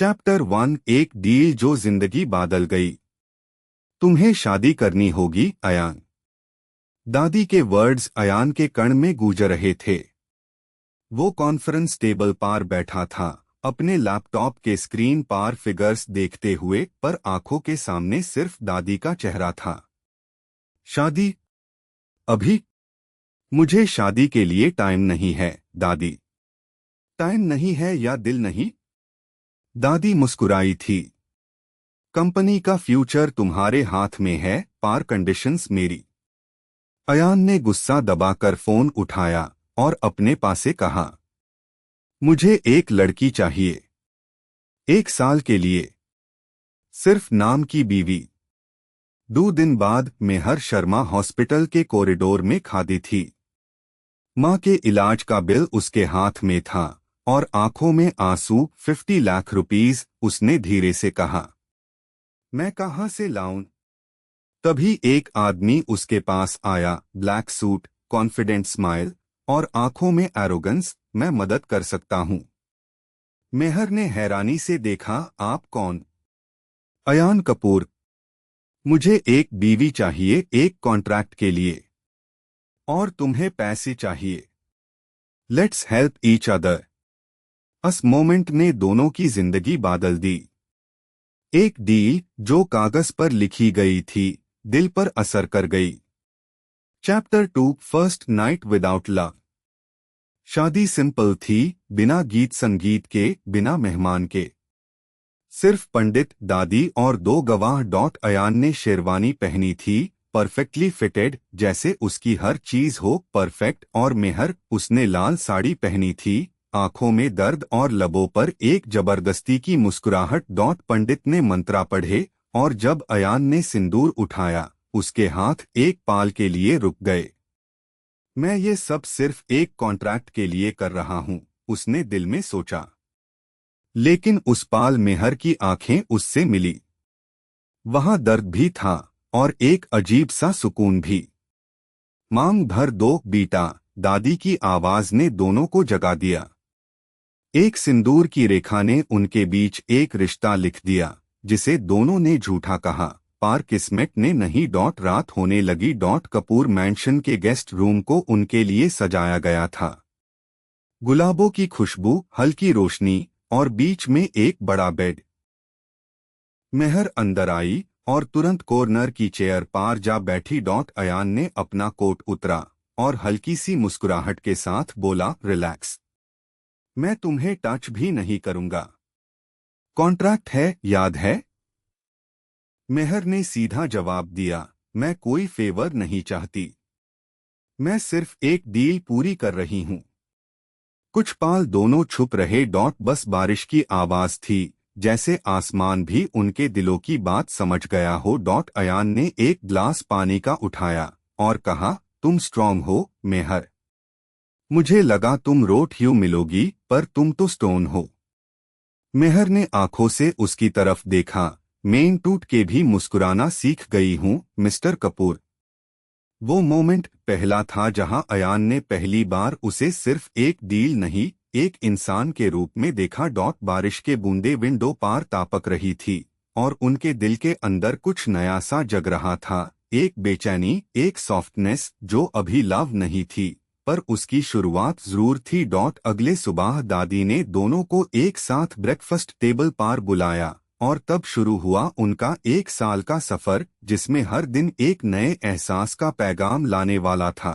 Chapter 1 एक deal जो जिंदगी बदल गई। तुम्हें शादी करनी होगी अयान। दादी के वर्ड्स अयान के कण में गूंज रहे थे। वो कॉन्फ्रेंस टेबल पार बैठा था, अपने लैपटॉप के स्क्रीन पार फिगर्स देखते हुए, पर आंखों के सामने सिर्फ दादी का चेहरा था। शादी? अभी? मुझे शादी के लिए टाइम नहीं है दादी। टाइम नहीं है या दिल नहीं? दादी मुस्कुराई थी। कंपनी का फ्यूचर तुम्हारे हाथ में है, पार कंडीशंस मेरी। अयान ने गुस्सा दबाकर फोन उठाया और अपने पास से कहा, मुझे एक लड़की चाहिए, 1 साल के लिए, सिर्फ नाम की बीवी। 2 दिन बाद मेहर शर्मा हॉस्पिटल के कॉरिडोर में खड़ी थी। मां के इलाज का बिल उसके हाथ में था और आंखों में आंसू। 50 लाख रुपीस, उसने धीरे से कहा। मैं कहां से लाऊं? तभी एक आदमी उसके पास आया, ब्लैक सूट, कॉन्फिडेंट स्माइल और आंखों में एरोगेंस। मैं मदद कर सकता हूं। मेहर ने हैरानी से देखा, आप कौन? अयान कपूर। मुझे एक बीवी चाहिए, एक कॉन्ट्रैक्ट के लिए। और तुम्हें पैसे चाहिए। Let's help each other. उस मोमेंट ने दोनों की जिंदगी बदल दी। एक डील जो कागज पर लिखी गई थी, दिल पर असर कर गई। Chapter 2 first night without love. शादी सिंपल थी, बिना गीत संगीत के, बिना मेहमान के। सिर्फ पंडित, दादी और 2 गवाह। अयान ने शेरवानी पहनी थी, परफेक्टली फिटेड, जैसे उसकी हर चीज हो परफेक्ट। और मेहर, उसने लाल साड़ी पहनी थी, आंखों में दर्द और लबों पर एक जबरदस्ती की मुस्कुराहट। पंडित ने मंत्रा पढ़े और जब अयान ने सिंदूर उठाया, उसके हाथ एक पाल के लिए रुक गए। मैं ये सब सिर्फ एक कॉन्ट्रैक्ट के लिए कर रहा हूं, उसने दिल में सोचा। लेकिन उस पाल मेहर की आंखें उससे मिली। वहां दर्द भी था और एक अजीब सा सुकून भी। मांग भर दो बेटा, दादी की आवाज ने दोनों को जगा दिया। एक सिंदूर की रेखा ने उनके बीच एक रिश्ता लिख दिया, जिसे दोनों ने झूठा कहा, पार किस्मत ने नहीं। रात होने लगी। कपूर मैंशन के गेस्ट रूम को उनके लिए सजाया गया था। गुलाबों की खुशबू, हल्की रोशनी और बीच में एक बड़ा बेड। मेहर अंदर आई और तुरंत कॉर्नर की चेयर पार जा बैठी। अयान ने अपना कोट उतरा और हल्की सी मुस्कुराहट के साथ बोला, रिलैक्स, मैं तुम्हें टच भी नहीं करूंगा। कॉन्ट्रैक्ट है, याद है? मेहर ने सीधा जवाब दिया, मैं कोई फेवर नहीं चाहती। मैं सिर्फ एक डील पूरी कर रही हूं। कुछ पाल दोनों छुप रहे। बस बारिश की आवाज थी, जैसे आसमान भी उनके दिलों की बात समझ गया हो। अयान ने एक गिलास पानी का उठाया और कहा, तुम स्ट्रांग हो मेहर। मुझे लगा तुम रोट ह्यू मिलोगी, पर तुम तो स्टोन हो। मेहर ने आंखों से उसकी तरफ देखा। मेन टूट के भी मुस्कुराना सीख गई हूं मिस्टर कपूर। वो मोमेंट पहला था जहां अयान ने पहली बार उसे सिर्फ एक डील नहीं, एक इंसान के रूप में देखा। बारिश के बूंदे विंडो पार तापक रही थी और उनके दिल के अंदर कुछ नया सा जग रहा था। एक बेचैनी, एक सॉफ्टनेस जो अभी लव नहीं थी, पर उसकी शुरुआत जरूर थी। अगले सुबह दादी ने दोनों को एक साथ ब्रेकफास्ट टेबल पार बुलाया और तब शुरू हुआ उनका 1 साल का सफर, जिसमें हर दिन एक नए एहसास का पैगाम लाने वाला था।